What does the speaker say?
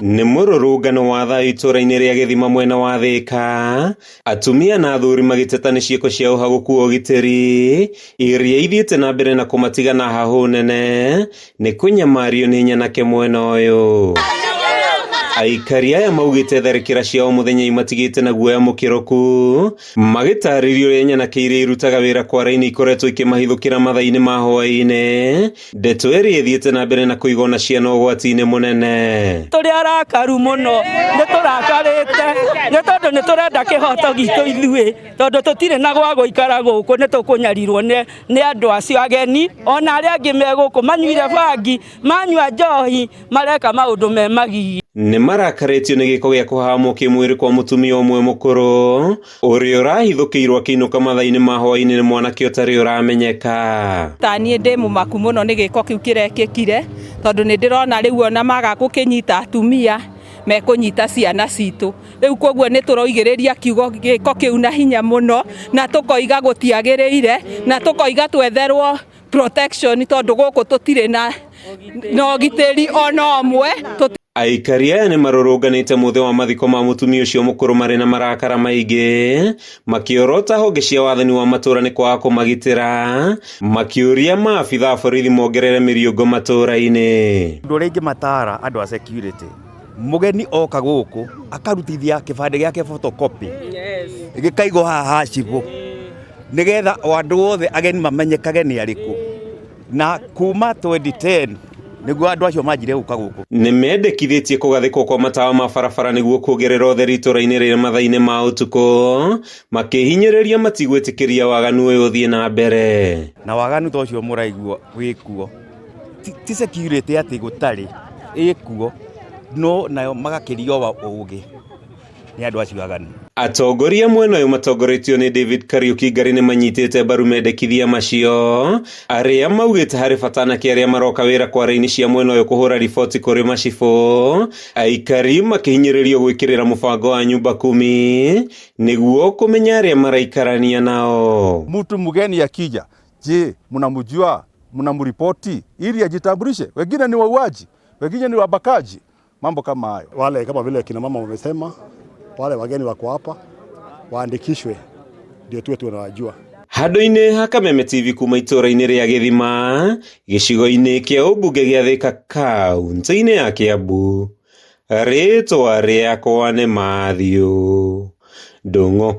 Nĩ mũrũrũngano wa thayũ itũra-inĩ rĩa Gĩthima mwena wa Thĩka, atumia na athuri magĩteta nĩ ciĩko cia ũhagũku wa ũgitĩri iria ithiĩte na mbere na kũmatiga na hahũ nene nĩ kũnyamario nĩ nyanake mwena ũyũ. Aikari aya maugĩte tharĩkĩra ciao mũthenya imatigĩte na guoya mũkĩroku, magĩtarĩrio ũrĩa nyanake iria irutaga wĩra kwara-inĩ ikoretwo ikĩmahithũkĩra mathaa-inĩ ma hwaĩ-inĩ, ndeto ĩrĩa ĩthiĩte na mbere na kũiga ona ciana ũgwati-inĩ mũnene. Tũrĩ arakaru mũno, nĩ tũrakarĩte nĩ tondũ nĩ tũrenda kĩhoto gitũ ithuĩ, tondũ tũtirĩ na gwa gũikara gũkũ, nĩ tũkũnyarirwo nĩ andũ acio ageni, ona arĩa angĩ me gũkũ manyuire bangi, manyua njohi, mareka maũndũ me magigi. Nĩ marakarĩtio nĩ gĩko gĩa kũhahamwo kĩmwĩrĩ kwa mũtumia ũmwe mũkũrũ ũrĩa ũrahithũkĩirwo akĩinũka mathaa-inĩ ma hwaĩ-inĩ nĩ mwanake ũtarĩ ũramenyeka. Taniĩ ndĩ mũmaku mũno nĩ gĩko kĩu kĩrekĩkire, tondũ nĩ ndĩrona rĩu ona maga gũkĩnyita atumia mekũnyita ciana citũ. Rĩu koguo nĩ tũroigĩrĩria kiugo gĩko kĩu na hinya mũno, na tũkoiga gũtiagĩrĩire, na tũkoiga twetherwo protection, tondũ gũkũ tũtirĩ na ũgitĩri ona ũmwe. Aikari aya nĩ marũrũnganĩte mũthĩ wa mathiko ma mũtumia ũcio mũkũrũ marĩ na marakara maingĩ, makĩorota honge cia wathani wa matũra nĩ kwaga kũmagitĩra, makĩũria maabitha a borithi mongerere mĩriũngũ matũra-inĩ. Ũndũ ũrĩa ingĩmatara andũ a security, mũgeni oka gũkũ akarutithia kĩbandĩ gĩake photocopy, gĩkaigwo haha hacibũ, nĩgetha andũ othe ageni mamenyekage nĩ arĩkũ, na kuma 2010 nĩguo andũ acio manjire gũka gũkũ. Nĩ mendekithĩtie kũgathĩkwo kwa matawa ma barabara nĩguo kuongerera ũtheri itũra-inĩ rĩrĩ mathaa-inĩ ma ũtukũ, makĩhinyĩrĩria matigwĩtĩkĩria waganu ũyũ ũthiĩ na mbere. Na waganu ta ũcio mũraigua wĩkuo, ti security atĩ gũtarĩ ĩkuo, no nayo magakĩrio ũgĩ nĩ andũ acio aganu. Atongoria mwena ũyũ matongoretio nĩ David Kariuki Ngari nĩ manyitĩte mbaru mendekithia macio, arĩa maugĩte harĩ bata anake arĩa maroka wĩra kwara-inĩ cia mwena ũyũ kũhũra riboti kũrĩ macibũ, aikari makĩhinyĩrĩrio gwĩkĩrĩra mũbango wa nyumba kumi nĩguo kũmenya arĩa maraikarania nao. Mtu mgeni akija, je, mnamjua, mnamripoti ili ajitambulishe? Wengine ni wauaji, wengine ni wabakaji, mambo kama hayo. Wale kama vile kina mama wamesema, wale wageni wako hapa waandikishwe ndio tuwe tunawajua. Handũ-inĩ ha Kameme TV kuma itũra-inĩ rĩa Gĩthima, gĩcigo-inĩ kĩa ũmbunge gĩa Thĩka kaunti-inĩ ya Kiambu, rĩtwa rĩakwa nĩ Matthew Ndung'u.